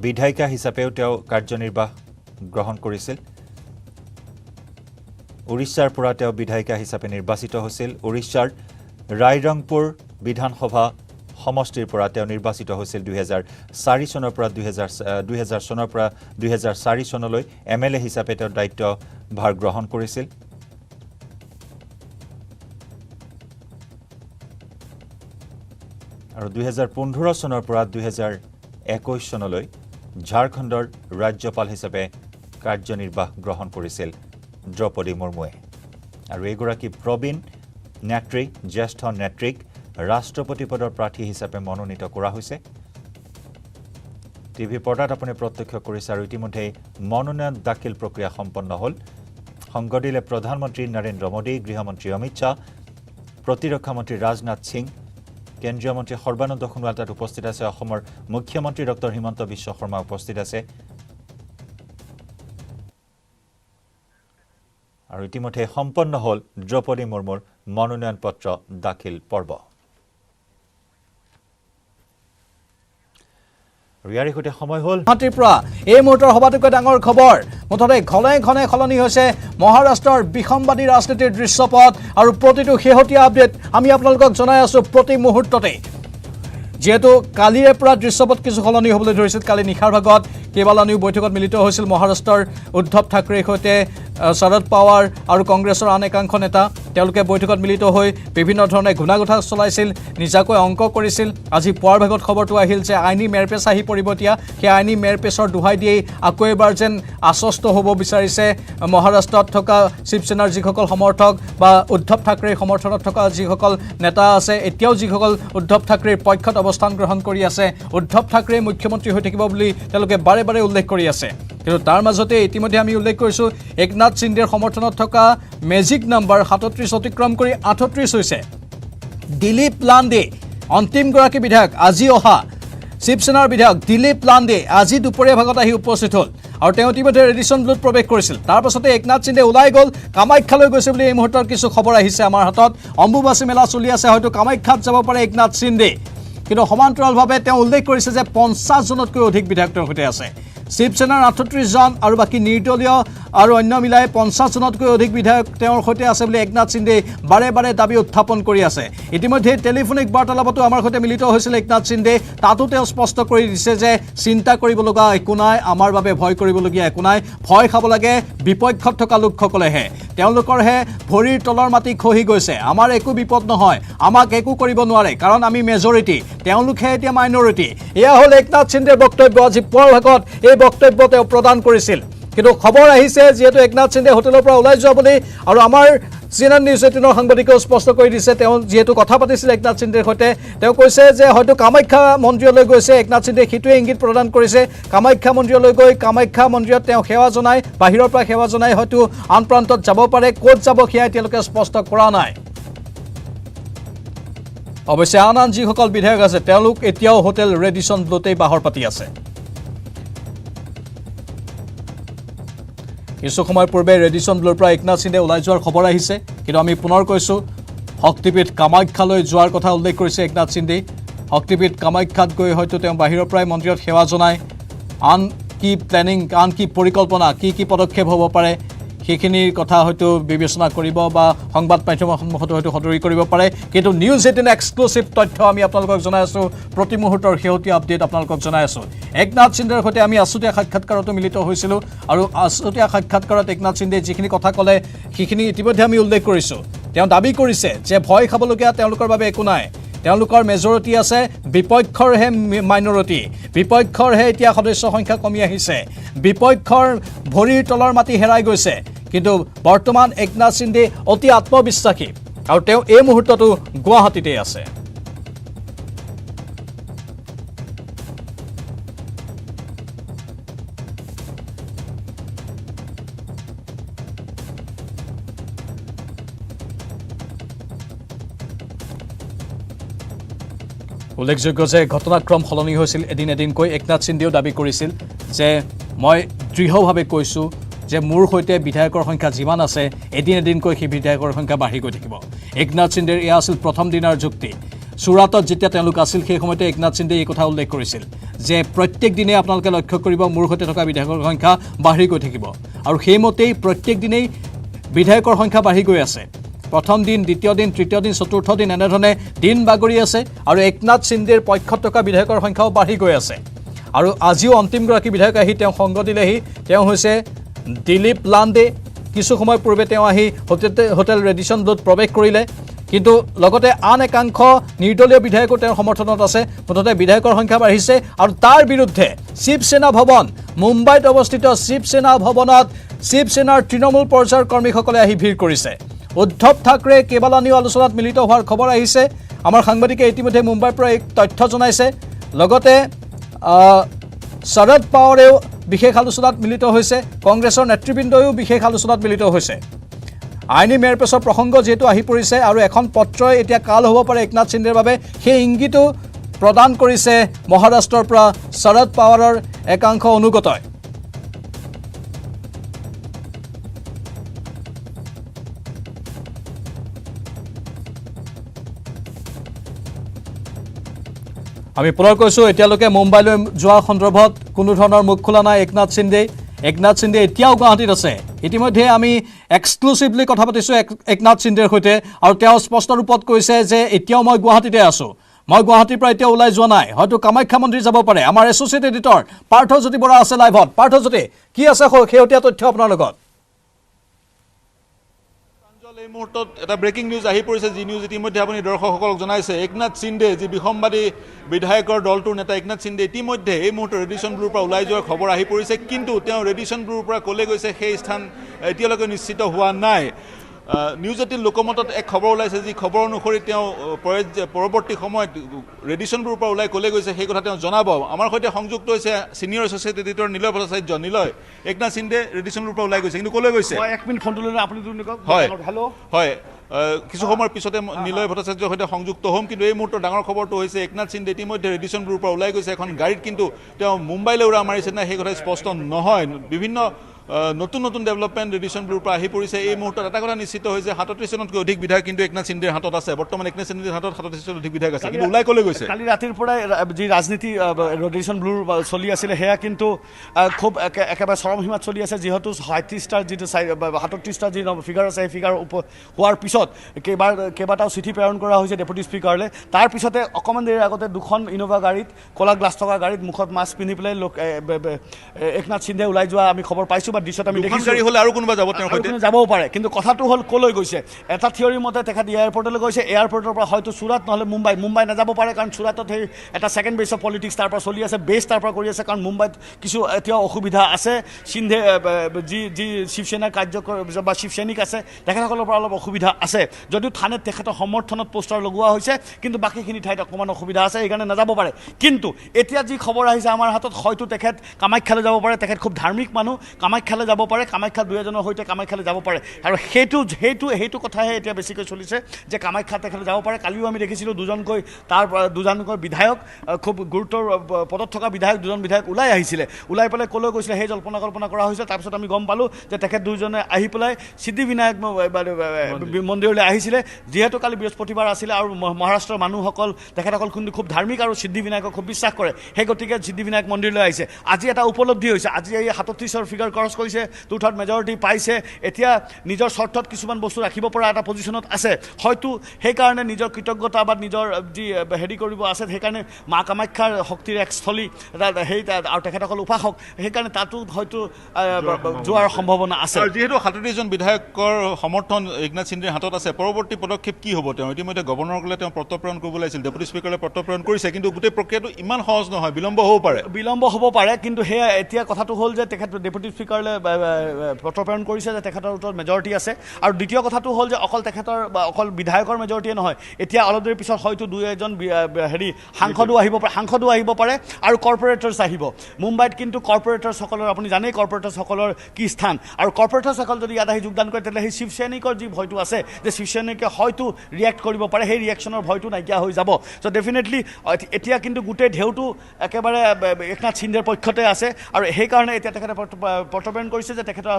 বিধায়িকা হিচাপেও তেওঁ কাৰ্যনিৰ্বাহ গ্ৰহণ কৰিছিল উৰিষ্যাৰ পৰা তেওঁ বিধায়িকা হিচাপে নিৰ্বাচিত হৈছিল উৰিষ্যাৰ ৰায়ৰংপুৰ বিধানসভা সমষ্টিৰ পৰা তেওঁ নিৰ্বাচিত হৈছিল 2004 চনৰ পৰা 2000 চনৰ পৰা 2004 চনলৈ এমএলএ হিচাপে তেওঁ দায়িত্ব ভাৰ গ্ৰহণ কৰিছিল আৰু 2015 চনৰ পৰা 2021 চনলৈ ঝাৰখণ্ডৰ ৰাজ্যপাল হিচাপে কাৰ্যনিৰ্বাহ গ্ৰহণ কৰিছিল দ্ৰৌপদী মুৰ্মুৱে আৰু এগৰাকী প্ৰবীণ নেত্ৰী জ্যেষ্ঠ নেত্ৰীক ৰাষ্ট্ৰপতি পদৰ প্ৰাৰ্থী হিচাপে মনোনীত কৰা হৈছে টিভি পৰ্দাত আপুনি প্ৰত্যক্ষ কৰিছে আৰু ইতিমধ্যে মনোনয়ন দাখিল প্ৰক্ৰিয়া সম্পন্ন হ'ল সংগ দিলে প্ৰধানমন্ত্ৰী নৰেন্দ্ৰ মোদী গৃহমন্ত্ৰী অমিত শ্বাহ প্ৰতিৰক্ষা মন্ত্ৰী ৰাজনাথ সিং কেন্দ্ৰীয় মন্ত্ৰী সৰ্বানন্দ সোণোৱাল তাত উপস্থিত আছে অসমৰ মুখ্যমন্ত্ৰী ডক্টৰ হিমন্ত বিশ্ব শৰ্মা উপস্থিত আছে আৰু ইতিমধ্যে সম্পন্ন হ'ল দ্ৰৌপদী মুৰ্মুৰ মনোনয়ন পত্ৰ দাখিল পৰ্ব ইয়াৰ সৈতে সময় হ'ল গুৱাহাটীৰ পৰা এই মুহূৰ্তৰ সবাতোকৈ ডাঙৰ খবৰ মুঠতে ঘনে ঘনে সলনি হৈছে মহাৰাষ্ট্ৰৰ বিসম্বাদী ৰাজনীতিৰ দৃশ্যপট আৰু প্ৰতিটো শেহতীয়া আপডেট আমি আপোনালোকক জনাই আছো প্ৰতি মুহূৰ্ততে যেহেতু কালিৰে পৰা দৃশ্যপট কিছু সলনি হ'বলৈ ধৰিছিল কালি নিশাৰ ভাগত কেইবালানিও বৈঠকত মিলিত হৈছিল মহাৰাষ্ট্ৰৰ উদ্ধৱ ঠাকৰেৰ সৈতে শৰদ পাৱাৰ আৰু কংগ্ৰেছৰ আন একাংশ নেতা তেওঁলোকে বৈঠকত মিলিত হৈ বিভিন্ন ধৰণে গুণাগুঠা চলাইছিল নিজাকৈ অংক কৰিছিল আজি পুৱাৰ ভাগত খবৰটো আহিল যে আইনী মেৰপেচ আহি পৰিব এতিয়া সেই আইনী মেৰপেচৰ দোহাই দিয়েই আকৌ এবাৰ যেন আশ্বস্ত হ'ব বিচাৰিছে মহাৰাষ্ট্ৰত থকা শিৱসেনাৰ যিসকল সমৰ্থক বা উদ্ধৱ ঠাকৰেৰ সমৰ্থনত থকা যিসকল নেতা আছে এতিয়াও যিসকল উদ্ধৱ ঠাকৰেৰ পক্ষত অৱস্থান গ্ৰহণ কৰি আছে উদ্ধৱ ঠাকৰে মুখ্যমন্ত্ৰী হৈ থাকিব বুলি তেওঁলোকে বাৰে বাৰে উল্লেখ কৰি আছে কিন্তু তাৰ মাজতে ইতিমধ্যে আমি উল্লেখ কৰিছোঁ একনাথ সিন্দেৰ সমৰ্থনত থকা মেজিক নাম্বাৰ 37 অতিক্ৰম কৰি 38 হৈছে দিলীপ লাণ্ডে অন্তিমগৰাকী বিধায়ক আজি অহা শিৱসেনাৰ বিধায়ক দিলীপ লাণ্ডে আজি দুপৰীয়া ভাগত আহি উপস্থিত হ'ল আৰু তেওঁ ইতিমধ্যে ৰেডিশ্যন ব্লুত প্ৰৱেশ কৰিছিল তাৰ পাছতে একনাথ সিন্দে ওলাই গ'ল কামাখ্যালৈ গৈছে বুলি এই মুহূৰ্তত কিছু খবৰ আহিছে আমাৰ হাতত অম্বুবাচী মেলা চলি আছে হয়তো কামাখ্যাত যাব পাৰে একনাথ সিন্দে কিন্তু সমান্তৰালভাৱে তেওঁ উল্লেখ কৰিছে যে 50 জনতকৈ অধিক বিধায়ক তেওঁৰ সৈতে আছে শিৱসেনাৰ 38 জন আৰু বাকী নিৰ্দলীয় আৰু অন্য মিলাই 50 জনতকৈ অধিক বিধায়ক তেওঁৰ সৈতে আছে বুলি একনাথ সিন্দে বাৰে বাৰে দাবী উত্থাপন কৰি আছে ইতিমধ্যে টেলিফোনিক বাৰ্তালাপতো আমাৰ সৈতে মিলিত হৈছিল একনাথ সিন্দে তাতো তেওঁ স্পষ্ট কৰি দিছে যে চিন্তা কৰিবলগা একো নাই আমাৰ বাবে ভয় কৰিবলগীয়া একো নাই ভয় খাব লাগে বিপক্ষত থকা লোকসকলেহে তেওঁলোকৰহে ভৰিৰ তলৰ মাটি খহি গৈছে আমাৰ একো বিপদ নহয় আমাক একো কৰিব নোৱাৰে কাৰণ আমি মেজৰিটি তেওঁলোকহে এতিয়া মাইনৰিটি এয়া হ'ল একনাথ সিন্দেৰ বক্তব্য আজি পুৱাৰ ভাগত এই বক্তব্য তেওঁ প্ৰদান কৰিছিল কিন্তু খবৰ আহিছে যেহেতু একনাথ সিন্দে হোটেলৰ পৰা ওলাই যোৱা বুলি আৰু আমাৰ CNN নিউজ 18ৰ সাংবাদিকেও স্পষ্ট কৰি দিছে তেওঁ যেহেতু কথা পাতিছিল একনাথ সিন্দেৰ সৈতে তেওঁ কৈছে যে হয়তো কামাখ্যা মন্দিৰলৈ গৈছে একনাথ সিন্দে সেইটোৱে ইংগিত প্ৰদান কৰিছে কামাখ্যা মন্দিৰলৈ গৈ কামাখ্যা মন্দিৰত তেওঁ সেৱা জনাই বাহিৰৰ পৰা সেৱা জনাই হয়তো আন প্ৰান্তত যাব পাৰে ক'ত যাব সেয়া তেওঁলোকে স্পষ্ট কৰা নাই অৱশ্যে আন আন যিসকল বিধায়ক আছে তেওঁলোক এতিয়াও হোটেল ৰেডিশ্যন ব্লুতেই বাহৰ পাতি আছে কিছু সময় পূৰ্বে ৰেডিশ্যন ব্লুৰ পৰা একনাথ সিন্দে ওলাই যোৱাৰ খবৰ আহিছে কিন্তু আমি পুনৰ কৈছোঁ শক্তিপীঠ কামাখ্যালৈ যোৱাৰ কথা উল্লেখ কৰিছে একনাথ সিন্দে শক্তিপীঠ কামাখ্যাত গৈ হয়তো তেওঁ বাহিৰৰ পৰাই মন্দিৰত সেৱা জনায় আন কি প্লেনিং আন কি পৰিকল্পনা কি পদক্ষেপ হ'ব পাৰে সেইখিনিৰ কথা হয়তো বিবেচনা কৰিব বা সংবাদ মাধ্যমৰ সন্মুখত হয়তো সদৰি কৰিব পাৰে কিন্তু নিউজ 18 এক্সক্লুসিভ তথ্য আমি আপোনালোকক জনাই আছো প্ৰতি মুহূৰ্তৰ শেহতীয়া আপডেট আপোনালোকক জনাই আছো একনাথ সিন্ধেৰ সৈতে আমি আসুতীয়া সাক্ষাৎকাৰতো মিলিত হৈছিলো আৰু আসুতীয়া সাক্ষাৎকাৰত একনাথ সিন্ধে যিখিনি কথা ক'লে সেইখিনি ইতিমধ্যে আমি উল্লেখ কৰিছো তেওঁ দাবী কৰিছে যে ভয় খাবলগীয়া তেওঁলোকৰ বাবে একো নাই তেওঁলোকৰ মেজৰিটি আছে বিপক্ষৰহে মাইনৰিটি বিপক্ষৰহে এতিয়া সদস্য সংখ্যা কমি আহিছে বিপক্ষৰ ভৰিৰ তলৰ মাটি হেৰাই গৈছে কিন্তু বৰ্তমান একনাথ সিন্ধে অতি আত্মবিশ্বাসী আৰু তেওঁ এই মুহূৰ্তটো গুৱাহাটীতে আছে উল্লেখযোগ্য যে ঘটনাক্ৰম সলনি হৈছিল এদিনকৈ একনাথ সিন্ধেও দাবী কৰিছিল যে মই দৃঢ়ভাৱে কৈছোঁ যে মোৰ সৈতে বিধায়কৰ সংখ্যা যিমান আছে এদিনকৈ সেই বিধায়কৰ সংখ্যা বাঢ়ি গৈ থাকিব একনাথ সিন্ধেৰ এয়া আছিল প্ৰথম দিনৰ যুক্তি সুৰাটত যেতিয়া তেওঁলোক আছিল সেই সময়তে একনাথ সিন্ধে এই কথা উল্লেখ কৰিছিল যে প্ৰত্যেক দিনে আপোনালোকে লক্ষ্য কৰিব মোৰ সৈতে থকা বিধায়কৰ সংখ্যা বাঢ়ি গৈ থাকিব আৰু সেইমতেই প্ৰত্যেক দিনেই বিধায়কৰ সংখ্যা বাঢ়ি গৈ আছে প্ৰথম দিন দ্বিতীয় দিন তৃতীয় দিন চতুৰ্থ দিন এনেধৰণে দিন বাগৰি আছে আৰু একনাথ সিন্ধেৰ পক্ষত থকা বিধায়কৰ সংখ্যাও বাঢ়ি গৈ আছে আৰু আজিও অন্তিমগৰাকী বিধায়ক আহি তেওঁ সংগ দিলেহি তেওঁ হৈছে দিলীপ লাণ্ডে কিছু সময় পূৰ্বে তেওঁ আহি হোটেল ৰেডিশ্যন ব্লুত প্ৰৱেশ কৰিলে কিন্তু লগতে আন একাংশ নিৰ্দলীয় বিধায়কো তেওঁৰ সমৰ্থনত আছে মুঠতে বিধায়কৰ সংখ্যা বাঢ়িছে আৰু তাৰ বিৰুদ্ধে শিৱসেনা ভৱন মুম্বাইত অৱস্থিত শিৱসেনা ভৱনত শিৱসেনাৰ তৃণমূল পৰ্যায়ৰ কৰ্মীসকলে আহি ভিৰ কৰিছে উদ্ধৱ ঠাকৰে কেৱলানিও আলোচনাত মিলিত হোৱাৰ খবৰ আহিছে আমাৰ সাংবাদিকে ইতিমধ্যে মুম্বাইৰ পৰা এক তথ্য জনাইছে লগতে শৰদ পাৱাৰেও বিশেষ আলোচনাত মিলিত হৈছে কংগ্ৰেছৰ নেতৃবৃন্দয়ো বিশেষ আলোচনাত মিলিত হৈছে আইনী মেয়ৰ পেছৰ প্ৰসংগ যেহেতু আহি পৰিছে আৰু এখন পত্ৰই এতিয়া কাল হ'ব পাৰে একনাথ সিন্ধেৰ বাবে সেই ইংগিতো প্ৰদান কৰিছে মহাৰাষ্ট্ৰৰ পৰা শৰদ পাৱাৰৰ একাংশ অনুগতই আমি পুনৰ কৈছোঁ এতিয়ালৈকে মুম্বাইলৈ যোৱাৰ সন্দৰ্ভত কোনো ধৰণৰ মুখ খোলা নাই একনাথ সিন্ধে এতিয়াও গুৱাহাটীত আছে ইতিমধ্যে আমি এক্সক্লুচিভলি কথা পাতিছোঁ একনাথ সিন্ধেৰ সৈতে আৰু তেওঁ স্পষ্ট ৰূপত কৈছে যে এতিয়াও মই গুৱাহাটীতে আছোঁ মই গুৱাহাটীৰ পৰা এতিয়া ওলাই যোৱা নাই হয়তো কামাখ্যা মন্দিৰ যাব পাৰে আমাৰ এছ'চিয়েট এডিটৰ পাৰ্থজ্যোতি বৰা আছে লাইভত পাৰ্থজ্যোতি কি আছে শেহতীয়া তথ্য আপোনাৰ লগত এই মুহূৰ্তত এটা ব্ৰেকিং নিউজ আহি পৰিছে যি নিউজ ইতিমধ্যে আপুনি দৰ্শকসকলক জনাইছে একনাথ সিন্ধে যি বিসম্বাদী বিধায়কৰ দলটোৰ নেতা একনাথ সিন্ধে ইতিমধ্যে এই মুহূৰ্তত ৰেডিশ্যন ব্লুৰ পৰা ওলাই যোৱাৰ খবৰ আহি পৰিছে কিন্তু তেওঁ ৰেডিশ্যন ব্লুৰ পৰা ক'লৈ গৈছে সেই স্থান এতিয়ালৈকে নিশ্চিত হোৱা নাই নিউজ 18 লোকমতত এক খবৰ ওলাইছে যি খবৰ অনুসৰি তেওঁ পৰৱৰ্তী সময়ত ৰেডিশ্যন ব্লুৰ পৰা ওলাই ক'লৈ গৈছে সেই কথা তেওঁ জনাব আমাৰ সৈতে সংযুক্ত হৈছে ছিনিয়ৰ এছ'চিয়েট এডিটৰ নিলয় ভট্টাচাৰ্য নিলয় একনাথ সিন্ধে ৰেডিশ্যন ব্লুৰ পৰা ওলাই গৈছে কিন্তু ক'লৈ গৈছে এক মিনিট ফোনটো লৈ আপুনি হয় হেল্ল' হয় কিছু সময়ৰ পিছতে নিলয় ভট্টাচাৰ্যৰ সৈতে সংযুক্ত হ'ম কিন্তু এই মুহূৰ্তৰ ডাঙৰ খবৰটো হৈছে একনাথ সিন্ধে ইতিমধ্যে ৰেডিশ্যন ব্লুৰ পৰা ওলাই গৈছে এখন গাড়ীত কিন্তু তেওঁ মুম্বাইলৈ উৰা মাৰিছে নাই সেই কথা স্পষ্ট নহয় বিভিন্ন নতুন ডেভেলপমেণ্ট ৰেডিশ্যন ব্লুৰ পৰা আহি পৰিছে এই মুহূৰ্তত এটা কথা নিশ্চিত হৈছে 37জনতকৈ অধিক বিধায়ক কিন্তু একনাথ সিন্ধেৰ হাতত আছে বৰ্তমান একনাথ সিন্ধেৰ হাতত 37জন অধিক বিধায়ক আছে কিন্তু ওলাই ক'লৈ গৈছে কালি ৰাতিৰ পৰাই যি ৰাজনীতি ৰেডিশ্যন ব্লুৰ চলি আছিলে সেয়া কিন্তু খুব একেবাৰে চৰম সীমাত চলি আছে যিহেতু 37টাৰ যিটো 37টাৰ যি ফিগাৰ আছে সেই ফিগাৰ হোৱাৰ পিছত কেইবাটাও চিঠি প্ৰেৰণ কৰা হৈছে ডেপুটি স্পীকাৰলৈ তাৰ পিছতে অকণমান দেৰিৰ আগতে দুখন ইন'ভা গাড়ীত ক'লা গ্লাছ থকা গাড়ীত মুখত মাস্ক পিন্ধি পেলাই একনাথ সিন্ধে ওলাই যোৱা আমি খবৰ পাইছোঁ বা দৃশ্যত আমি দেখিছোঁ হ'লে আৰু কোনোবা যাব তেওঁৰ সৈতে যাবও পাৰে কিন্তু কথাটো হ'ল ক'লৈ গৈছে এটা থিয়ৰী মতে তেখেত এয়াৰপৰ্টলৈ গৈছে এয়াৰপৰ্টৰ পৰা হয়তো চুৰাট নহ'লে মুম্বাই নাযাব পাৰে কাৰণ চুৰাটত সেই এটা ছেকেণ্ড বেছ অফ পলিটিক্স তাৰ পৰা চলি আছে বেছ তাৰ পৰা কৰি আছে কাৰণ মুম্বাইত কিছু এতিয়াও অসুবিধা আছে সিন্ধে যি শিৱসেনাৰ বা শিৱসৈনিক আছে তেখেতসকলৰ পৰা অলপ অসুবিধা আছে যদিও থানেত তেখেতৰ সমৰ্থনত পোষ্টাৰ লগোৱা হৈছে কিন্তু বাকীখিনি ঠাইত অকণমান অসুবিধা আছে সেইকাৰণে নাযাব পাৰে কিন্তু এতিয়া যি খবৰ আহিছে আমাৰ হাতত হয়তো তেখেত কামাখ্যালৈ যাব পাৰে তেখেত খুব ধাৰ্মিক মানুহ কামাখ্যালৈ যাব পাৰে কামাখ্যা দুই এজনৰ সৈতে কামাখ্যালৈ যাব পাৰে আৰু সেইটো কথাহে এতিয়া বেছিকৈ চলিছে যে কামাখ্যা তেখেতে যাব পাৰে কালিও আমি দেখিছিলোঁ দুজনকৈ বিধায়ক খুব গুৰুত্বৰ পদত থকা দুজন বিধায়ক ওলাই আহিছিলে ওলাই পেলাই ক'লৈ গৈছিলে সেই জল্পনা কল্পনা কৰা হৈছে তাৰপিছত আমি গম পালোঁ যে তেখেত দুজনে আহি পেলাই সিদ্ধিবিনায়ক মন্দিৰলৈ আহিছিলে যিহেতু কালি বৃহস্পতিবাৰ আছিলে আৰু মহাৰাষ্ট্ৰৰ মানুহসকল তেখেতসকল কিন্তু খুব ধাৰ্মিক আৰু সিদ্ধিবিনায়কক খুব বিশ্বাস কৰে সেই গতিকে সিদ্ধিবিনায়ক মন্দিৰলৈ আহিছে আজি এটা উপলব্ধি হৈছে আজি এই 37ৰ ফিগাৰ ক্ৰছ কৰিছে, 2/3 মেজৰিটি পাইছে, এতিয়া নিজৰ স্বাৰ্থত কিছুমান বস্তু ৰাখিব পৰা এটা পজিশ্যনত আছে, হয়তো সেইকাৰণে নিজৰ কৃতজ্ঞতা বা নিজৰ যি হেৰি কৰিব আছে, সেইকাৰণে মা কামাখ্যাৰ শক্তিৰ এক স্থলী সেই আৰু তেখেতসকল উপাসক, সেইকাৰণে তাতো হয়তো যোৱাৰ সম্ভাৱনা আছে। আৰু যিহেতু 37জন বিধায়কৰ সমৰ্থন একনাথ সিন্দেৰ হাতত আছে, পৰৱৰ্তী পদক্ষেপ কি হ'ব? তেওঁ ইতিমধ্যে গভৰ্ণৰকলে তেওঁ পত্ৰ প্ৰেৰণ কৰিব লাগিছিল, ডেপুটি স্পীকাৰলৈ পত্ৰ প্ৰেৰণ কৰিছে, কিন্তু গোটেই প্ৰক্ৰিয়াটো ইমান সহজ নহয়, বিলম্ব হ'ব পাৰে। কিন্তু সেয়া এতিয়া কথাটো হ'ল যে তেখেত ডেপুটি স্পীকাৰলৈ পত্ৰ প্ৰেৰণ কৰিছে যে তেখেতৰ ওচৰত মেজৰিটি আছে, আৰু দ্বিতীয় কথাটো হ'ল যে অকল তেখেতৰ অকল বিধায়কৰ মেজৰিটিয়ে নহয়, এতিয়া অলপ দেৰিৰ পিছত হয়তো 2-1জন সাংসদো আহিব পাৰে আৰু কৰ্পৰেটৰ্ছ আহিব। মুম্বাইত কিন্তু কৰ্পৰেটৰ্ছসকলৰ আপুনি জানেই কৰ্পৰেটৰ্ছসকলৰ কি স্থান, আৰু কৰ্পৰেটৰ্ছসকল যদি ইয়াত আহি যোগদান কৰে তেতিয়াহ'লে সেই শিৱসেনিকৰ যি ভয়টো আছে যে শিৱসেনিকে হয়তো ৰিয়েক্ট কৰিব পাৰে, সেই ৰিয়েকশ্যনৰ ভয়টো নাইকিয়া হৈ যাব। চ' ডেফিনেটলি এতিয়া কিন্তু গোটেই ঢেউটো একেবাৰে একনাথ সিন্দেৰ পক্ষতে আছে, আৰু সেইকাৰণে এতিয়া তেখেতে পত্ৰ প্ৰেৰণ কৰিছে যে তেখেতৰ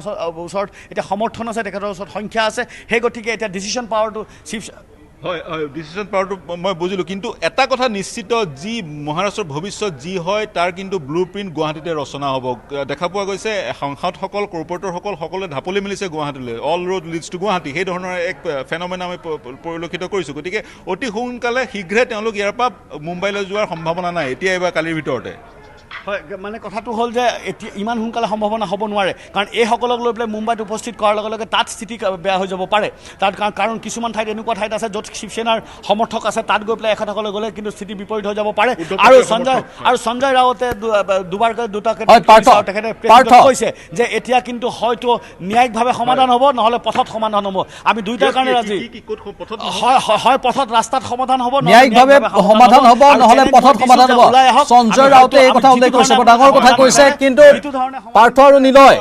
ওচৰত এতিয়া সমৰ্থন আছে, তেখেতৰ ওচৰত সংখ্যা আছে, সেই গতিকে এতিয়া ডিচিশ্যন পাৱাৰটো হয়, ডিচিশ্যন পাৱাৰটো মই বুজিলোঁ, কিন্তু এটা কথা নিশ্চিত, যি মহাৰাষ্ট্ৰৰ ভৱিষ্যত যি হয় তাৰ কিন্তু ব্লু প্ৰিণ্ট গুৱাহাটীতে ৰচনা হ'ব। দেখা পোৱা গৈছে সাংসদসকল, কৰ্পৰেটৰসকল সকলোৱে ঢাপলি মেলিছে গুৱাহাটীলৈ, all road leads to Guwahati, সেই ধৰণৰ এক ফেনমেনা আমি পৰিলক্ষিত কৰিছোঁ। গতিকে অতি সোনকালে শীঘ্ৰে তেওঁলোক ইয়াৰ পৰা মুম্বাইলৈ যোৱাৰ সম্ভাৱনা নাই এতিয়া এইবাৰ কালিৰ ভিতৰতে। হয়, মানে কথাটো হ'ল যে এতিয়া ইমান সোনকালে সম্ভাৱনা হ'ব নোৱাৰে, কাৰণ এইসকলক লৈ পেলাই মুম্বাইত উপস্থিত কৰাৰ লগে লগে তাত স্থিতি বেয়া হৈ যাব পাৰে। তাত কাৰণ কিছুমান ঠাইত এনেকুৱা ঠাইত আছে য'ত শিৱসেনাৰ সমৰ্থক আছে, তাত গৈ পেলাই এখেতসকলে গ'লে কিন্তু স্থিতি বিপৰীত হৈ যাব পাৰে। আৰু সঞ্জয় ৰাৱতে দুটাকে কৈছে যে এতিয়া কিন্তু হয়তো ন্যায়িকভাৱে সমাধান হ'ব, নহ'লে পথত সমাধান হ'ব। আমি দুইটাৰ কাৰণে ৰাজি। হয়, পথত ৰাস্তাত সমাধান হ'ব, ন্যায়িকভাৱে সমাধান হ'ব, নহ'লে পথত সমাধান হ'ব। সঞ্জয় ৰাউতে এই কথা উল্লেখ কৰিছে, ডাঙৰ কথা কৈছে, কিন্তু পাৰ্থ আৰু নিলয়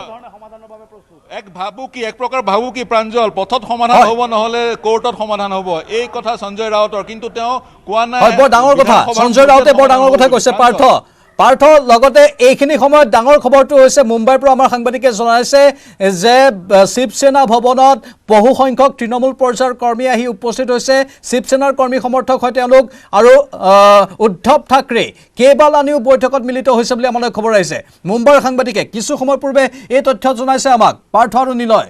এক প্ৰকাৰ ভাবুকি প্ৰাঞ্জল, পথত সমাধান হ'ব নহ'লে কোৰ্টত সমাধান হ'ব, এই কথা সঞ্জয় ৰাউতৰ, কিন্তু তেওঁ কোৱা নাই। বৰ ডাঙৰ কথা, সঞ্জয় ৰাউতে বৰ ডাঙৰ কথা কৈছে পাৰ্থ। লগতে এইখিনি সময়ত ডাঙৰ খবৰটো হৈছে মুম্বাইৰ পৰা আমাৰ সাংবাদিকে জনাইছে যে শিৱসেনা ভৱনত বহু সংখ্যক তৃণমূল পৰ্যায়ৰ কৰ্মী আহি উপস্থিত হৈছে, শিৱসেনাৰ কৰ্মী সমৰ্থক হয় তেওঁলোক, আৰু উদ্ধৱ ঠাকৰে কেইবালানিও বৈঠকত মিলিত হৈছে বুলি আমালৈ খবৰ আহিছে। মুম্বাইৰ সাংবাদিকে কিছু সময় পূৰ্বে এই তথ্য জনাইছে আমাক। পাৰ্থ আৰু নিলয়।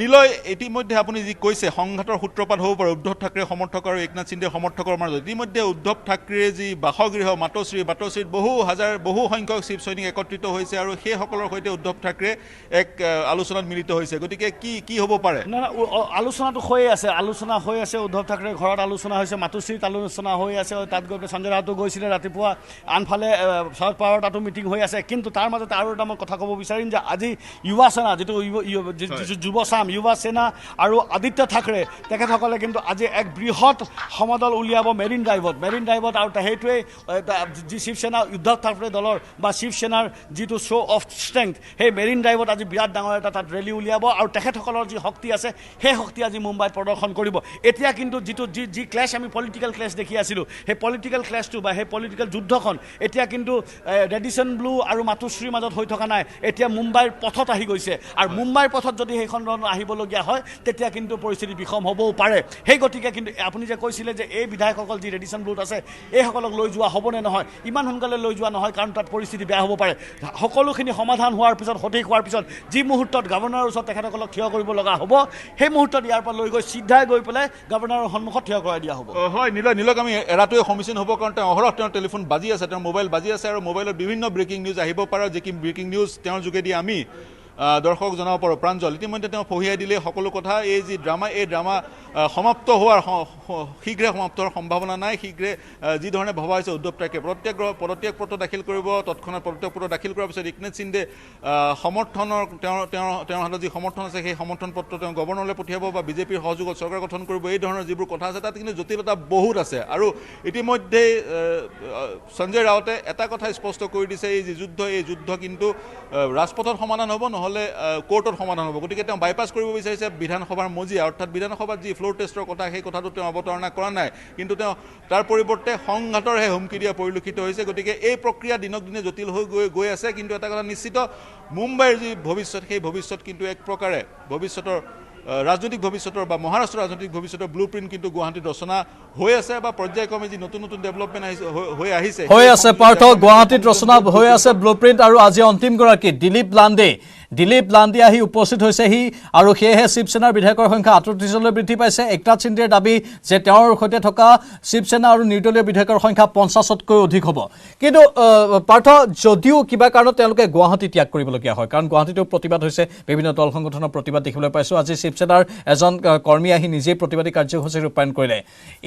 নিলয়, ইতিমধ্যে আপুনি যি কৈছে সংঘাতৰ সূত্ৰপাত হ'ব পাৰে উদ্ধৱ ঠাকৰে সমৰ্থক আৰু একনাথ সিন্দেৰ সমৰ্থকৰ মাজত। ইতিমধ্যে উদ্ধৱ ঠাকৰেৰ যি বাসগৃহ মাতোশ্ৰীত বহু সংখ্যক শিৱ সৈনিক একত্ৰিত হৈছে, আৰু সেইসকলৰ সৈতে উদ্ধৱ ঠাকৰে এক আলোচনাত মিলিত হৈছে। গতিকে কি হ'ব পাৰে? আলোচনাটো হৈয়ে আছে, উদ্ধৱ ঠাকৰেৰ ঘৰত আলোচনা হৈছে, মাতোশ্ৰীত আলোচনা হৈ আছে, তাত গৈ পেলাই সঞ্জয় ৰাউতো গৈছিলে ৰাতিপুৱা, আনফালে শৰদ পাৱাৰৰ তাতো মিটিং হৈ আছে। কিন্তু তাৰ মাজতে আৰু এটা মই কথা ক'ব বিচাৰিম যে আজি যুৱা সেনা যুৱ সেনা আৰু আদিত্য ঠাকৰে তেখেতসকলে কিন্তু আজি এক বৃহৎ সমদল উলিয়াব মেৰিন ড্ৰাইভত, আৰু সেইটোৱেই যি শিৱসেনা উদ্ধৱ ঠাকৰে দলৰ বা শিৱসেনাৰ যিটো শ্ব' অফ ষ্ট্ৰেংথ, সেই মেৰিন ড্ৰাইভত আজি বিৰাট ডাঙৰ এটা তাত ৰেলী উলিয়াব, আৰু তেখেতসকলৰ যি শক্তি আছে সেই শক্তি আজি মুম্বাইত প্ৰদৰ্শন কৰিব। এতিয়া কিন্তু যি ক্লেছ আমি পলিটিকেল ক্লেছ দেখি আছিলোঁ, সেই পলিটিকেল ক্লেছটো বা সেই পলিটিকেল যুদ্ধখন এতিয়া কিন্তু ৰেডিশ্যন ব্লু আৰু মাতোশ্ৰীৰ মাজত হৈ থকা নাই, এতিয়া মুম্বাইৰ পথত আহি গৈছে, আৰু মুম্বাইৰ পথত যদি সেইখন আহিবলগীয়া হয় তেতিয়া কিন্তু পৰিস্থিতি বিষম হ'বও পাৰে। সেই গতিকে কিন্তু আপুনি যে কৈছিলে যে এই বিধায়কসকল যি ৰেডিশ্যন ব্লুত আছে এইসকলক লৈ যোৱা হ'বনে নহয়, ইমান সোনকালে লৈ যোৱা নহয়, কাৰণ তাত পৰিস্থিতি বেয়া হ'ব পাৰে। সকলোখিনি সমাধান হোৱাৰ পিছত, সঠিক হোৱাৰ পিছত যি মুহূৰ্তত গভৰ্ণৰৰ ওচৰত তেখেতসকলক থিয় কৰিব লগা হ'ব, সেই মুহূৰ্তত ইয়াৰ পৰা লৈ গৈ চিধাই গৈ পেলাই গভৰ্ণৰৰ সন্মুখত থিয় কৰাই দিয়া হ'ব। হয়, নিলয়ক আমি এৰাটোৱে সমীচীন হ'ব, কাৰণ তেওঁ অহৰহ তেওঁৰ টেলিফোন বাজি আছে, তেওঁৰ মোবাইল বাজি আছে, আৰু মোবাইলত বিভিন্ন ব্ৰেকিং নিউজ আহিব পাৰে, যি ব্ৰেকিং নিউজ তেওঁৰ যোগেদি আমি দৰ্শক জনাব পাৰোঁ। প্ৰাঞ্জল, ইতিমধ্যে তেওঁ ফহিয়াই দিলে সকলো কথা। এই যি ড্ৰামা, এই ড্ৰামা সমাপ্ত হোৱাৰ শীঘ্ৰে সমাপ্ত হোৱাৰ সম্ভাৱনা নাই। শীঘ্ৰে যি ধৰণে ভবা হৈছে উদ্ধৱ ঠাকৰে পদত্যাগ পত্ৰ দাখিল কৰিব, তৎক্ষণাৎ পদত্যাগ পত্ৰ দাখিল কৰাৰ পিছত একনাথ সিন্দে সমৰ্থনৰ তেওঁৰ হাতত যি সমৰ্থন আছে সেই সমৰ্থন পত্ৰ তেওঁ গভৰ্ণৰলৈ পঠিয়াব বা বিজেপিৰ সহযোগত চৰকাৰ গঠন কৰিব, এই ধৰণৰ যিবোৰ কথা আছে তাত কিন্তু জটিলতা বহুত আছে। আৰু ইতিমধ্যে সঞ্জয় ৰাউতে এটা কথা স্পষ্ট কৰি দিছে, এই যি যুদ্ধ, এই যুদ্ধ কিন্তু ৰাজপথত সমাধান হ'ব, নহ'লে কোৰ্টত সমাধান হ'ব। গতিকে তেওঁ বাইপাছ কৰিব বিচাৰিছে বিধানসভাৰ মজিয়া, অৰ্থাৎ বিধানসভাত যি ফ্ল'ৰ টেষ্টৰ কথা সেই কথাটো তেওঁ অৱতাৰণা কৰা নাই, কিন্তু তেওঁ তাৰ পৰিৱৰ্তে সংঘাতৰহে হুমকি দিয়া পৰিলক্ষিত হৈছে। গতিকে এই প্ৰক্ৰিয়া দিনক দিনে জটিল হৈ গৈ আছে, কিন্তু এটা কথা নিশ্চিত, মুম্বাইৰ যি ভৱিষ্যত সেই ভৱিষ্যত কিন্তু এক প্ৰকাৰে ভৱিষ্যতৰ দ্বাৰস্থ হ'ব। আৰু ইতিমধ্যে ৰাজনৈতিক ভৱিষ্যতৰ বা মহাৰাষ্ট্ৰৰ ৰাজনৈতিক ভৱিষ্যতৰ ব্লু প্ৰিণ্ট কিন্তু গুৱাহাটীত ৰচনা হৈ আছে বা পৰ্যায়ক্ৰমে যি নতুন নতুন ডেভেলপমেণ্ট হৈ আছে পাৰ্থ গুৱাহাটীত ৰচনা হৈ আছে ব্লু প্ৰিণ্ট আৰু আজি অন্তিমগৰাকী দিলীপ লাণ্ডে আহি উপস্থিত হৈছেহি আৰু সেয়েহে শিৱসেনাৰ বিধায়কৰ সংখ্যা 38লৈ বৃদ্ধি পাইছে একনাথ সিন্দেৰ দাবী যে তেওঁৰ সৈতে থকা শিৱসেনা আৰু নিৰ্দলীয় বিধায়কৰ সংখ্যা 50তকৈ অধিক হ'ব কিন্তু পাৰ্থ যদিও কিবা কাৰণত তেওঁলোকে গুৱাহাটী ত্যাগ কৰিবলগীয়া হয় কাৰণ গুৱাহাটীতো প্ৰতিবাদ হৈছে বিভিন্ন দল সংগঠনৰ প্ৰতিবাদ দেখিবলৈ পাইছোঁ আজি শিৱসেনাৰ এজন কৰ্মী আহি নিজেই প্ৰতিবাদী কাৰ্যসূচী ৰূপায়ণ কৰিলে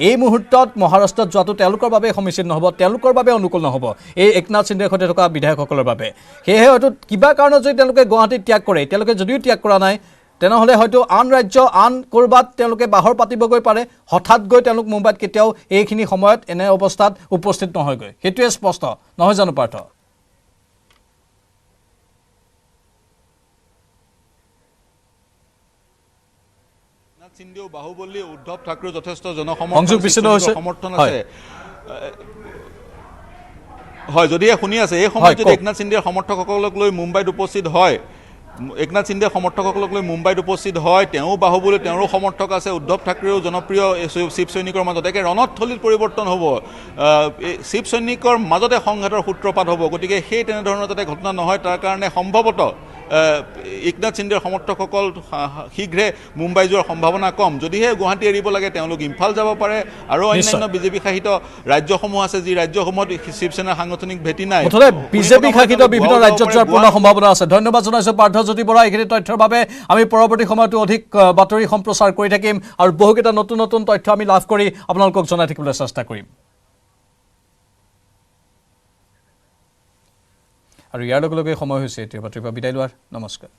এই মুহূৰ্তত মহাৰাষ্ট্ৰত যোৱাটো তেওঁলোকৰ বাবে সমীচীন নহ'ব তেওঁলোকৰ বাবে অনুকূল নহ'ব এই একনাথ সিন্দেৰ সৈতে থকা বিধায়কসকলৰ বাবে সেয়েহে হয়তো কিবা কাৰণত যদি তেওঁলোকে গুৱাহাটী ত্যাগ কৰে তেওঁলোকে যদিও ত্যাগ কৰা নাই তেনেহ'লে হয়তো আন ৰাজ্য আন ক'ৰবাত তেওঁলোকে বাহৰ পাতিবগৈ পাৰে হঠাৎ গৈ তেওঁলোক মুম্বাইত কেতিয়াও এইখিনি সময়ত এনে অৱস্থাত উপস্থিত নহয়গৈ সেইটোৱে স্পষ্ট নহয় জানো পাৰ্থ সিন্দেও বাহুবলী উদ্ধৱ ঠাকৰে যথেষ্ট সমৰ্থন আছে হয় যদিহে শুনি আছে এই সময়ত যদি একনাথ সিন্দেৰ সমৰ্থকসকলক লৈ মুম্বাইত উপস্থিত হয় একনাথ সিন্দেৰ সমৰ্থকসকলক লৈ মুম্বাইত উপস্থিত হয় তেওঁ বাহুবলী তেওঁৰো সমৰ্থক আছে উদ্ধৱ ঠাকৰেও জনপ্ৰিয় শিৱ সৈনিকৰ মাজত একে ৰণথলীত পৰিৱৰ্তন হ'ব শিৱ সৈনিকৰ মাজতে সংঘাতৰ সূত্ৰপাত হ'ব গতিকে সেই তেনেধৰণৰ যাতে ঘটনা নহয় তাৰ কাৰণে সম্ভৱতঃ একনাথ সিন্দেৰ সমৰ্থকসকল শীঘ্ৰে মুম্বাই যোৱাৰ সম্ভাৱনা কম যদিহে গুৱাহাটী এৰিব লাগে তেওঁলোক ইম্ফাল যাব পাৰে আৰু অন্যান্য বিজেপি শাসিত ৰাজ্যসমূহ আছে যি ৰাজ্যসমূহত শিৱসেনাৰ সাংগঠনিক ভেটি নাই মুঠতে বিজেপি শাসিত বিভিন্ন ৰাজ্যত যোৱাৰ পূৰ্ণ সম্ভাৱনা আছে ধন্যবাদ জনাইছোঁ পাৰ্থজ্যোতি বৰা এইখিনি তথ্যৰ বাবে আমি পৰৱৰ্তী সময়তো অধিক বাতৰি সম্প্ৰচাৰ কৰি থাকিম আৰু বহুকেইটা নতুন নতুন তথ্য আমি লাভ কৰি আপোনালোকক জনাই থাকিবলৈ চেষ্টা কৰিম আৰু ইয়াৰ লগে লগে সময় হৈছে এতিয়া বাতৰিৰ পৰা বিদায় লোৱাৰ নমস্কাৰ